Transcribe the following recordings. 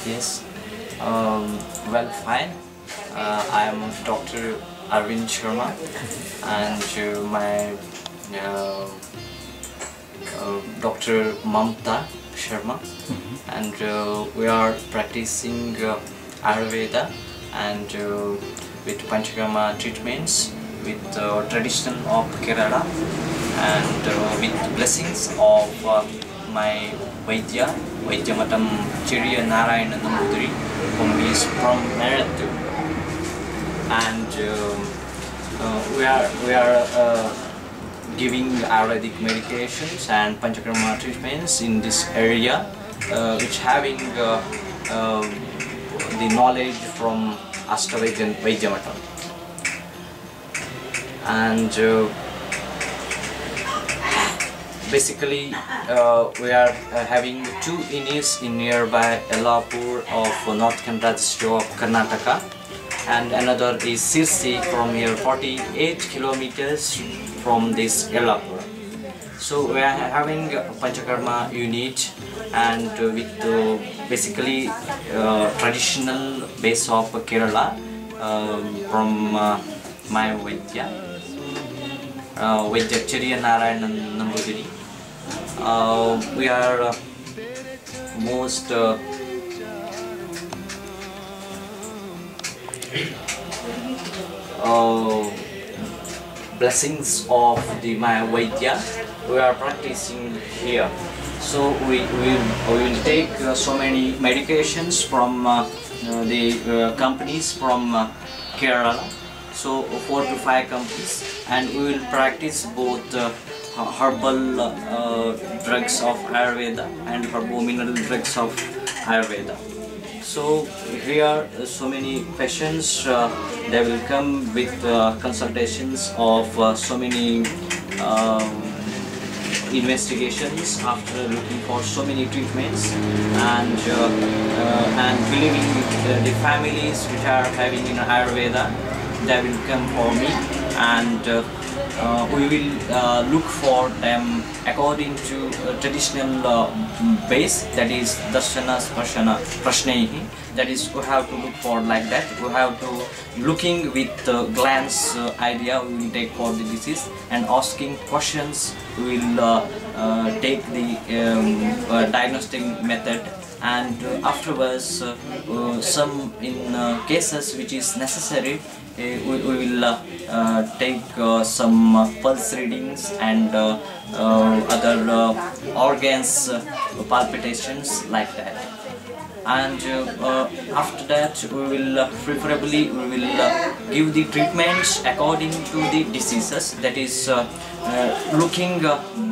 Yes. Well, fine. I am Dr. Arvind Sharma, and my uh, Dr. Mamta Sharma, and we are practicing Ayurveda and with Panchakarma treatments with tradition of Kerala and with blessings of my Vaidya Matam Chiriya Narayana Nambudiri, whom is from Merettu, and we are giving Ayurvedic medications and Panchakarma treatments in this area, which having the knowledge from Ashtavedya Vaidya Matam. And basically we are having two units in nearby Yellapur of North Kannada district of Karnataka, and another is Sirsi from here 48 kilometers from this Yellapur. So we are having Panchakarma unit and with basically traditional base of Kerala from my Vaidya Chiriya Narayana Nambudiri. We are most blessings of the Maya Vaidya we are practicing here. So we will take so many medications from the companies from Kerala. So 4 to 5 companies, and we will practice both herbal drugs of Ayurveda and herbal mineral drugs of Ayurveda. So here so many patients they will come with consultations of so many investigations after looking for so many treatments, and believing the families which are having in Ayurveda, they will come for me, and we will look for them according to traditional base, that is Darshana Sparshana Prashnehi. That is, we have to look for like that. We have to looking with glance idea, we will take for the disease, and asking questions we will take the diagnostic method, and afterwards some in cases which is necessary we will take some pulse readings and other organs palpitations like that. And after that we will preferably give the treatments according to the diseases, that is looking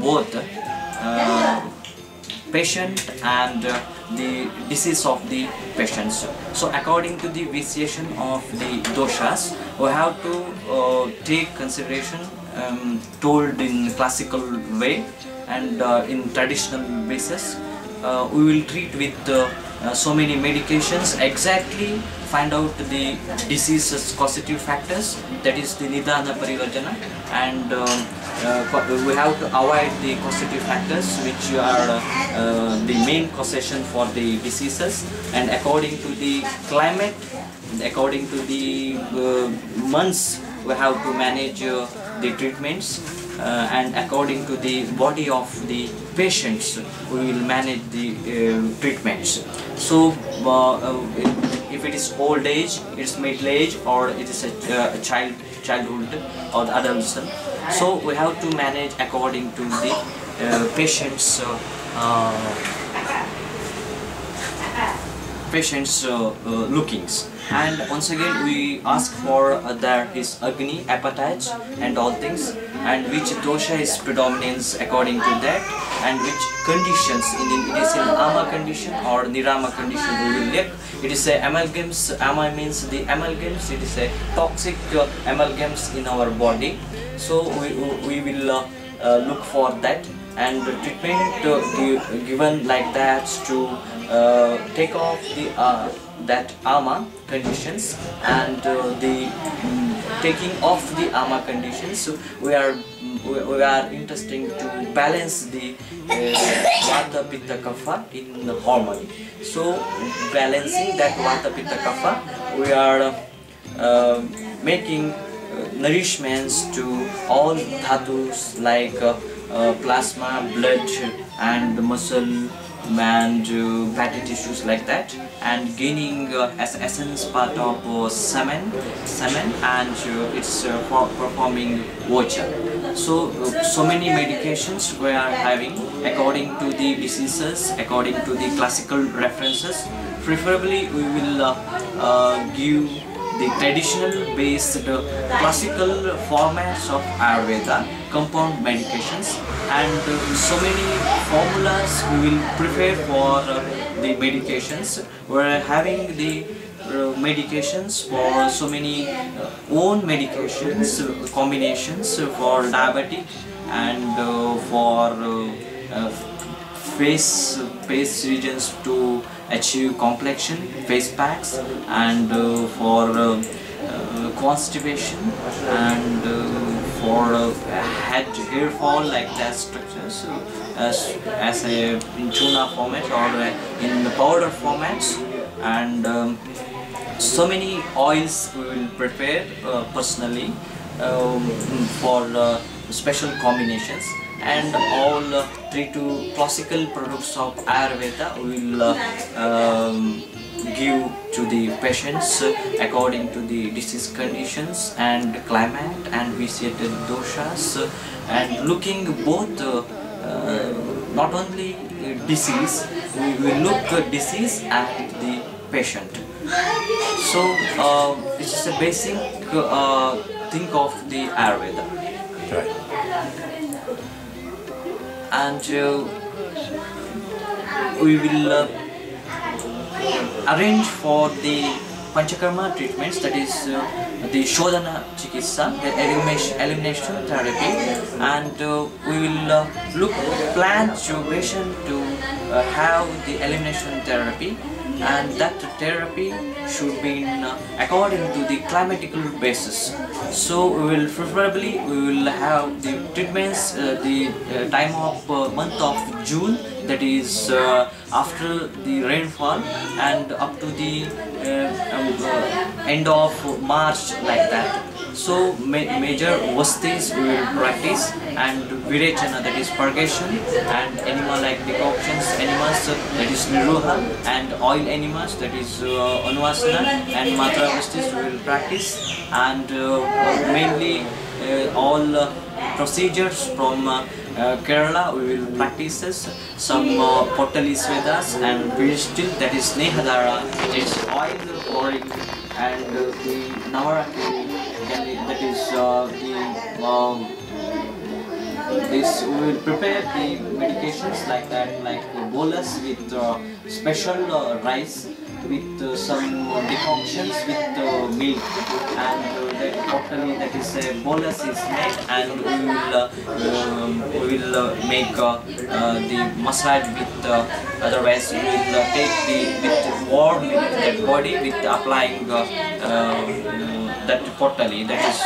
both patient and the disease of the patients. So according to the vitiation of the doshas, we have to take consideration told in classical way and in traditional basis. We will treat with so many medications, exactly find out the disease's causative factors, that is the Nidana Parivarjana, and we have to avoid the causative factors which are the main causation for the diseases, and according to the climate, according to the months, we have to manage the treatments, and according to the body of the patients we will manage the treatments. So if it is old age, it's middle age, or it is a childhood or the adolescent, so we have to manage according to the patient's lookings. And once again we ask for his Agni, appetite and all things, and which dosha is predominance according to that, and which conditions, it is in ama condition or nirama condition we will look. It is a amalgams, ama means the amalgams, it is a toxic amalgams in our body, so we will look for that, and treatment given like that to take off the that ama conditions, and the taking off the ama conditions. So we are we are interested to balance the Vata Pitta Kapha in harmony. So balancing that Vata Pitta Kapha, we are making nourishments to all dhatus like plasma, blood and muscle and fatty tissues like that, and gaining as essence part of semen and it's performing vocha. So many medications we are having according to the diseases, according to the classical references. Preferably we will give the traditional based classical formats of Ayurveda, compound medications, and so many formulas we will prepare for the medications. We are having the medications for so many own medications, combinations for diabetic and for face regions to achieve complexion, face packs, and for constipation, and for hair fall like that structures as a in tuna format or in the powder formats, and so many oils we will prepare personally for special combinations, and all 3 to classical products of Ayurveda will give to the patients according to the disease conditions and climate and vitiated doshas, and looking both not only disease, we will look at disease and the patient. So this is a basic thing of the Ayurveda. Right. And we will arrange for the Panchakarma treatments, that is the Shodhana Chikitsa, the elimination therapy, and we will plan to patient to have the elimination therapy, and that therapy should be according to the climatical basis. So we will preferably have the treatments the time of month of June, that is after the rainfall, and up to the end of March like that. So major vastis we will practice, and virechana, that is purgation, and enema like decoctions, enemas, that is niruha, and oil enemas, that is anuvasana, and matra vastis we will practice, and mainly all procedures from Kerala we will practice some Potali Svedas and Viristil, that is Nehadara, that is oil pouring, and the Navarakiri, that is this we will prepare the medications like that, like bolus with special rice with some decoctions with milk, and that totally, that is a bolus is made, and we will make the massage with otherwise we will take the with warm with that body with applying that potali, that is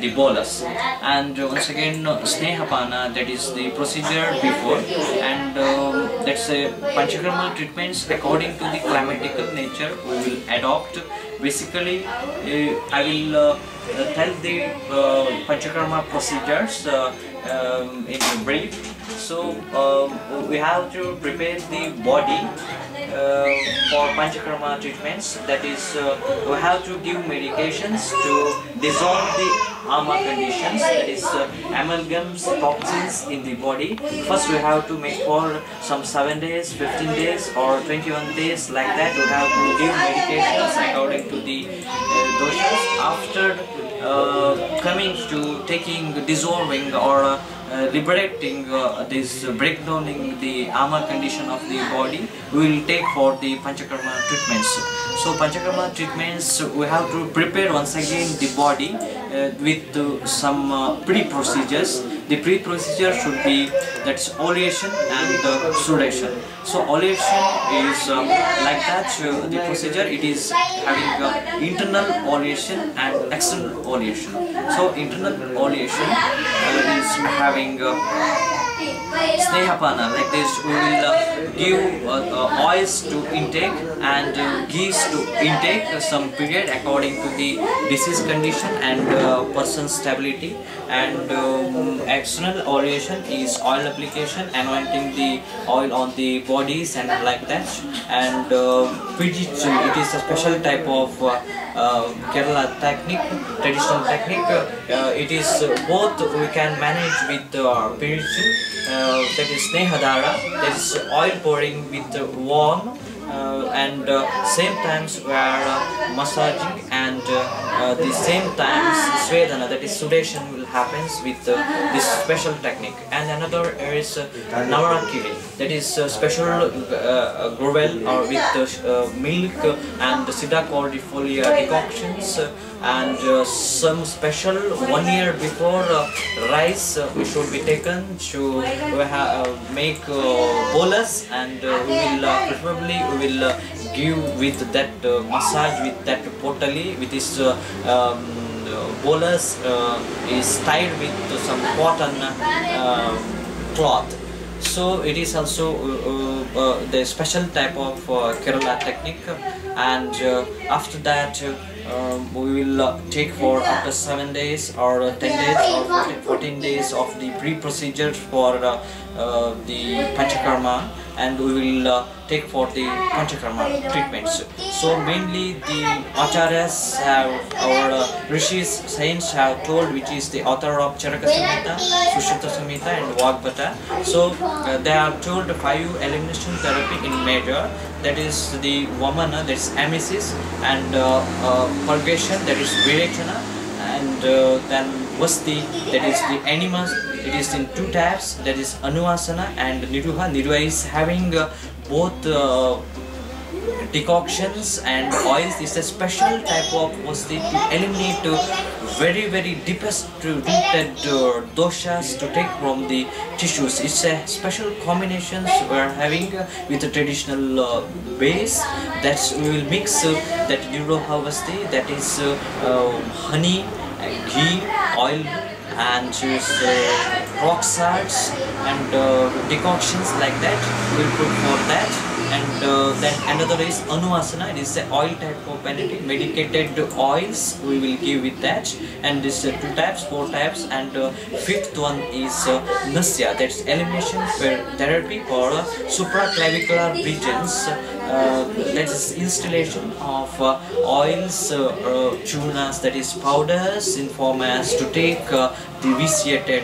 the bolus, and once again snehapana, that is the procedure before, and that's a Panchakarma treatments according to the climatical nature we will adopt. Basically I will tell the Panchakarma procedures in brief. So we have to prepare the body for Panchakarma treatments, that is we have to give medications to dissolve the ama conditions, that is amalgams, toxins in the body. First we have to make for some 7 days, 15 days or 21 days like that. We have to give medications according to the doshas. After coming to taking, dissolving or liberating this breakdowning the ama condition of the body, we will take for the Panchakarma treatments. So Panchakarma treatments we have to prepare once again the body with some pre-procedures, The pre-procedure should be that's oleation and sudation. So oleation is like that. The procedure, it is having internal oleation and external oleation. So internal oleation is having snehapana, like this. We will give oils to intake and ghees to intake some period according to the disease condition and person's stability. And external oleation is oil application, anointing the oil on the bodies and like that. And Pijitsu, it is a special type of Kerala technique, traditional technique. It is both we can manage with Pijitsu, that is Snehadara, that is oil pouring with warm, and same times we are massaging, and the same times Svedana, that is sudation, will happens with this special technique. And another is Navarakiri, that is special grovel or with milk and Siddha cordifolia decoctions, and some special 1 year before rice should be taken to make bolus, and we will preferably give with that massage with that potali with this bolus is tied with some cotton cloth. So it is also the special type of Kerala technique. And after that we will take for after 7 days or 10 days or 14 days of the pre-procedure for the Panchakarma, and we will take for the Panchakarma treatments. So mainly the Acharyas have, our Rishis, saints have told, which is the author of Charaka Samhita, Sushruta Samhita and Vagbhata. So they have told 5 elimination therapy in major, that is the Vamana, that is Amisis, and Purgation, that is Virechana, and then Vasti, that is the Animas. It is in 2 types, that is Anuvasana and Niruha. Niruha is having both decoctions and oils. Is a special type of Vasti to eliminate very deepest rooted doshas to take from the tissues. It's a special combinations we are having with the traditional base, that we will mix that Niruha Vasti, that is honey, ghee, oil, and choose rock salts and decoctions like that. We will put for that. And then another is Anuvasana. It is the oil type of medicated oils we will give with that. And this 2 types, 4 types, and 5th one is Nasya, that's elimination therapy for supraclavicular regions. That is installation of oils, churnas, that is powders in form as to take the vitiated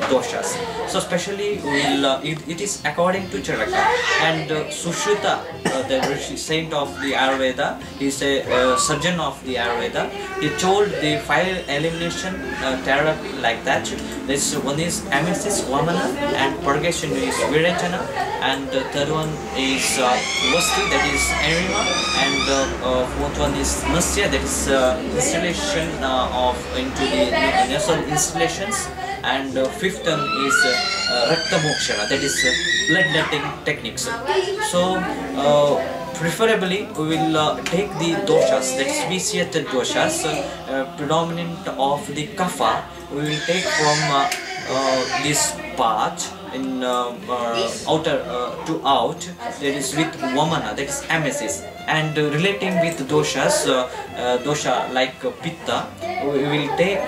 doshas. So especially it is according to Charaka. And Sushruta, the Rishi, saint of the Ayurveda, he is a surgeon of the Ayurveda. He told the 5 elimination therapy like that. This one is Amisis, Vamana, and Purgation is Virechana, and the third one is Vasti, that is Enrima, and 4th one is Nasya, that is installation of into the nasal installations, and 5th one is Rakta Mokshana, that is bloodletting techniques. So preferably we will take the doshas, that is vitiated doshas, predominant of the kapha. We will take from this part in outer to out, that is with Vamana, that is Amisis, and relating with doshas, dosha like Pitta, we will take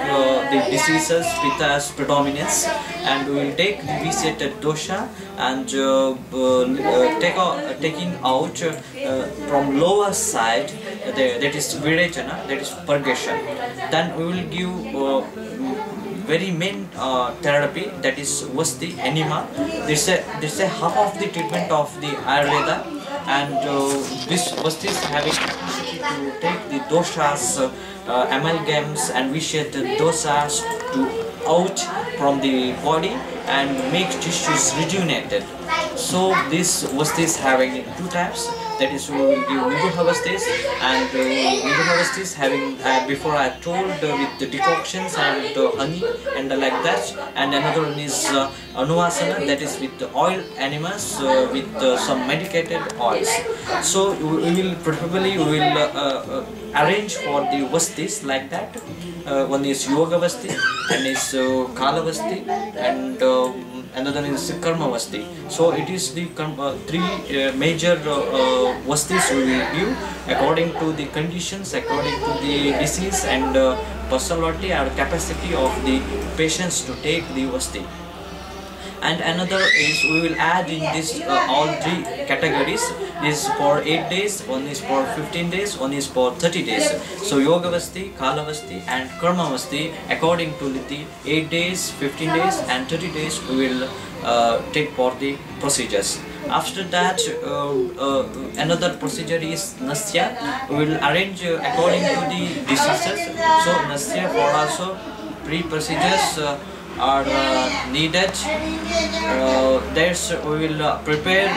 the diseases Pitta as predominance, and we will take the vitiated dosha and taking out from lower side, that is Virechana, that is Purgation. Then we will give very main therapy, that is Vasti, Enema. This is a half of the treatment of the Ayurveda, and this Vasti is having capacity to take the doshas, amalgams and vitiated dosas to out from the body, and make tissues rejuvenated. So this vastis having two types, that is we will give Niruha vastis, and Niruha vastis having before I told with the decoctions and honey and like that, and another one is Anuvasana, that is with the oil animals with some medicated oils. So we will preferably arrange for the vastis like that. One is Yoga Vasti, and is Kala Vasti, and another is Karma Vasti. So it is the three major vastis we will give according to the conditions, according to the disease and personality or capacity of the patients to take the vasti. And another is we will add in this all three categories. This is for 8 days, one is for 15 days, one is for 30 days. So Yoga Vasti, Kala Vasti and Karma Vasti, according to the 8 days, 15 days and 30 days we will take for the procedures. After that another procedure is Nasya. We will arrange according to the diseases. So Nasya for also pre-procedures are needed. We will prepare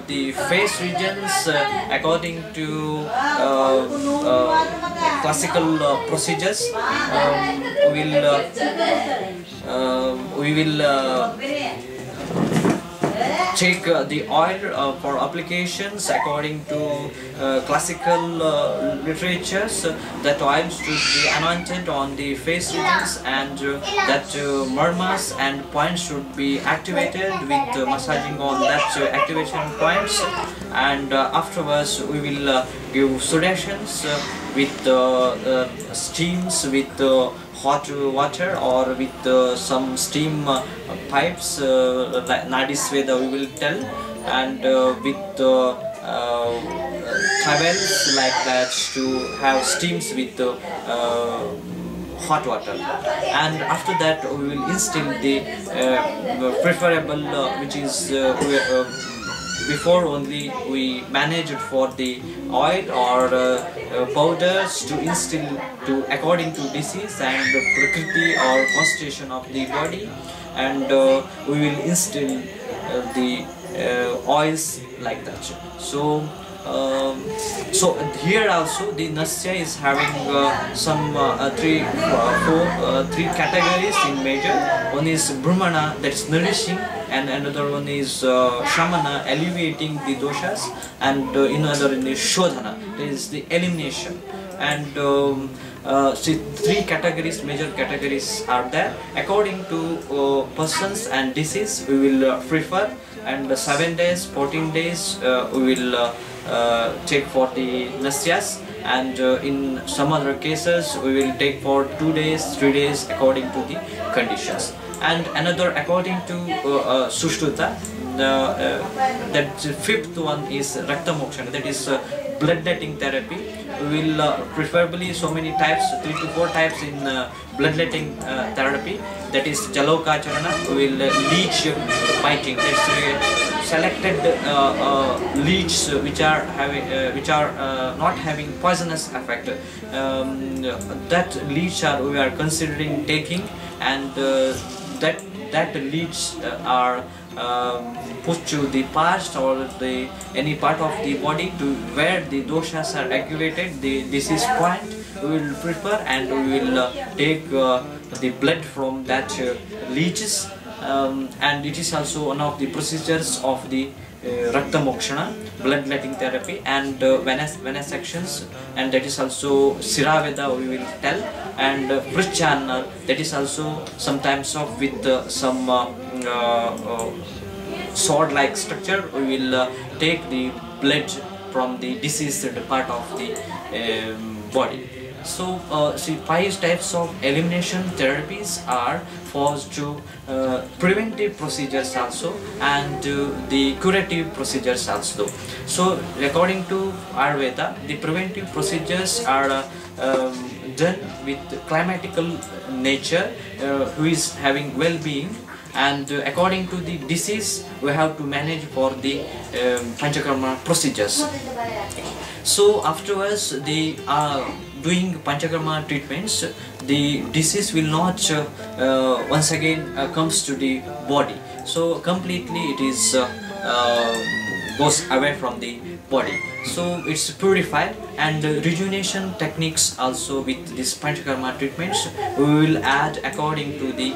the face regions according to classical procedures. We will take the oil for applications according to classical literatures. That oil should be anointed on the face regions, and that murmas and points should be activated with massaging on that activation points. And afterwards we will give sudations with steams with hot water or with some steam pipes, like Nadi Sweda we will tell, and with towels like that to have steams with hot water. And after that we will instill the preferable which is before only we manage it for the oil or powders to instill to according to disease and the prakriti or constitution of the body, and we will instill the oils like that. So here also the Nasya is having some three categories in major. One is Brahmana, that is nourishing, and another one is Shamana, alleviating the doshas, and another one is Shodhana, that is the elimination. And see, three categories, major categories are there. According to persons and disease we will prefer, and 7 days, 14 days we will take for the Nasyas, and in some other cases we will take for 2 days, 3 days according to the conditions. And another according to Sushruta, that fifth one is Rakta Mokshana, that is bloodletting therapy. We will preferably so many types, 3 to 4 types in bloodletting therapy. That is Jalokacharana, we will leech biting. That's selected leeches which are not having poisonous effect. That leech we are considering taking, and that leech are put to the past or any part of the body to where the doshas are activated, the disease point we will prefer, and we will take the blood from that leeches, and it is also one of the procedures of the Rakta Mokshana, bloodletting therapy, and venesections, and that is also Siraveda we will tell, and Vrishchana, that is also sometimes of with some sword-like structure. We will take the blood from the diseased part of the body. So see, 5 types of elimination therapies are for to preventive procedures also, and the curative procedures also. So according to Ayurveda, the preventive procedures are done with climatical nature, who is having well-being, and according to the disease we have to manage for the Panchakarma procedures. So afterwards doing Panchakarma treatments, the disease will not once again comes to the body. So completely it is goes away from the body. So it's purified. And rejuvenation techniques also with this Panchakarma treatments, we will add according to the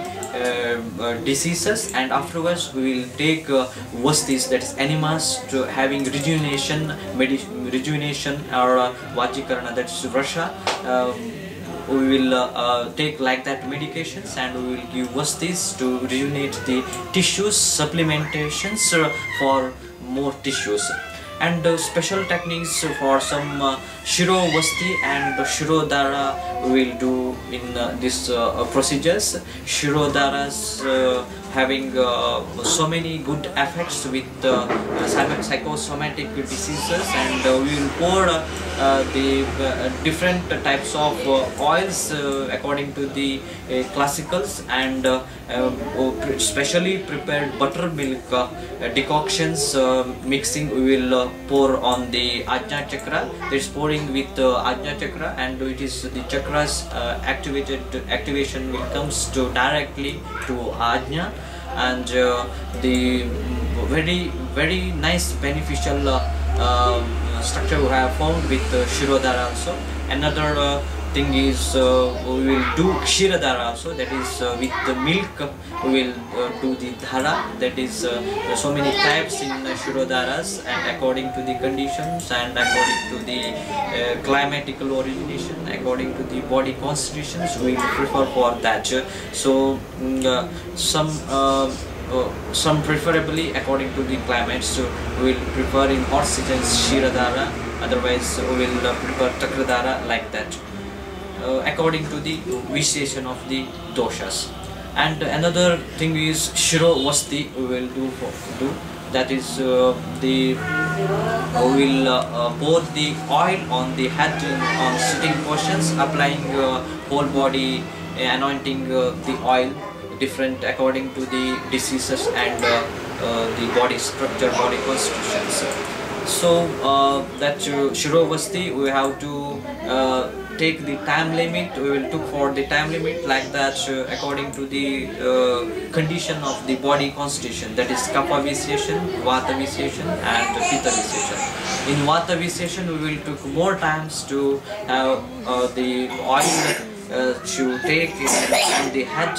diseases, and afterwards we will take vastis, that is enemas, to having rejuvenation, rejuvenation or Vajikarana, that is Russia. We will take like that medications, and we will give vastis to rejuvenate the tissues, supplementations for more tissues. And special techniques for some Shiro Vasti and Shirodhara we will do in this procedures. Shirodharas having so many good effects with psychosomatic diseases, and we will pour the different types of oils according to the classicals, and specially prepared buttermilk decoctions mixing we will pour on the Ajna Chakra. It's pouring with Ajna Chakra, and it is the chakras activation will comes to directly to Ajna, and the very nice beneficial structure we have found with Shirodhara also. Another thing is we will do Kshiradhara also, that is with the milk we will do the dhara, that is there are so many types in Shirodharas, and according to the conditions and according to the climatical origination, according to the body constitutions, we will prefer for that. So some preferably according to the climate, so we will prefer in hot seasons Kshiradhara, otherwise we will prefer Takradhara, like that. According to the vitiation of the doshas. And another thing is Shiro Vasti we will do that is we will pour the oil on the head on sitting portions, applying whole body, anointing the oil different according to the diseases and the body structure, body constitutions. So that Shiro Vasti we have to take the time limit, we will took for the time limit like that according to the condition of the body constitution, that is Kapha vitiation, Vata vitiation and Pitta vitiation. In Vata vitiation we will took more times to have the oil to take in the head,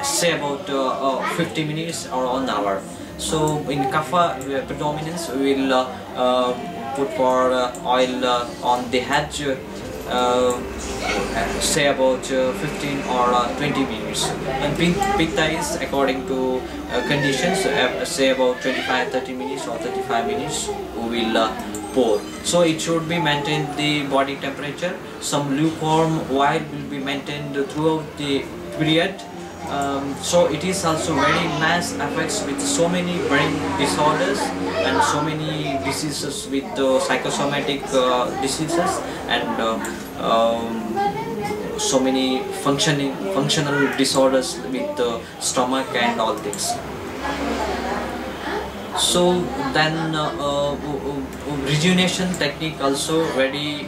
say about 50 minutes or 1 hour. So in Kapha predominance we will put for oil on the head, say about 15 or 20 minutes. And Pitta is according to conditions, say about 25-30 minutes or 35 minutes we will pour. So it should be maintained the body temperature. Some lukewarm oil will be maintained throughout the period. So it is also very nice effects with so many brain disorders and so many diseases with psychosomatic diseases and so many functional disorders with the stomach and all things. So then rejuvenation technique also very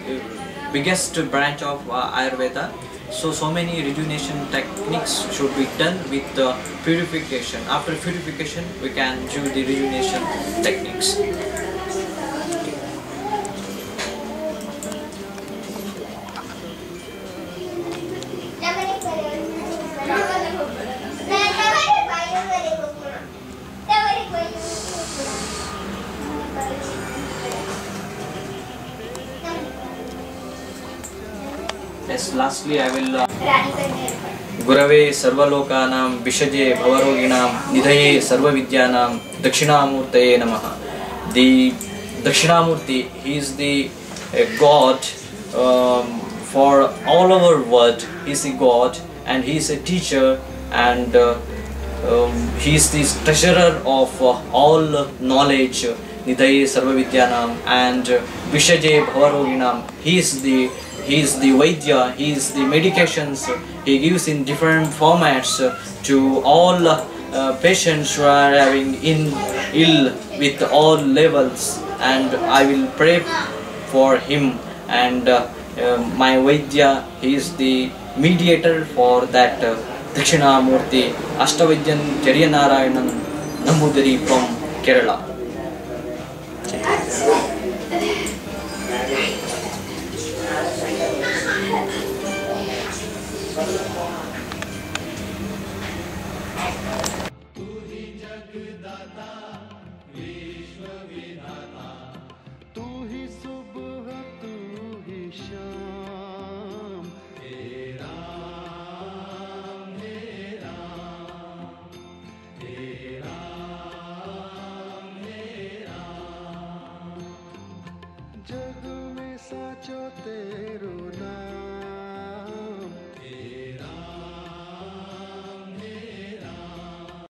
biggest branch of Ayurveda. So many rejuvenation techniques should be done with purification. After purification we can do the rejuvenation techniques. Yes, lastly I will Gurave Sarvalokanam Vishaje Bhavaroginam Nidhaye Sarvavidyanam Dakshinamurtaye Namaha. The Dakshinamurti, he is the God for all over world. He is a God and he is a teacher, and he is the treasurer of all knowledge. Nidhaye Sarvavidyanam and Vishaje Bhavaroginam. He is the Vaidya, he is the medications he gives in different formats to all patients who are having ill with all levels, and I will pray for him, and my Vaidya, he is the mediator for that Dakshinamurti, Ashtavidyan Jariyanarayanan Namudari from Kerala. जग में साचो तेरो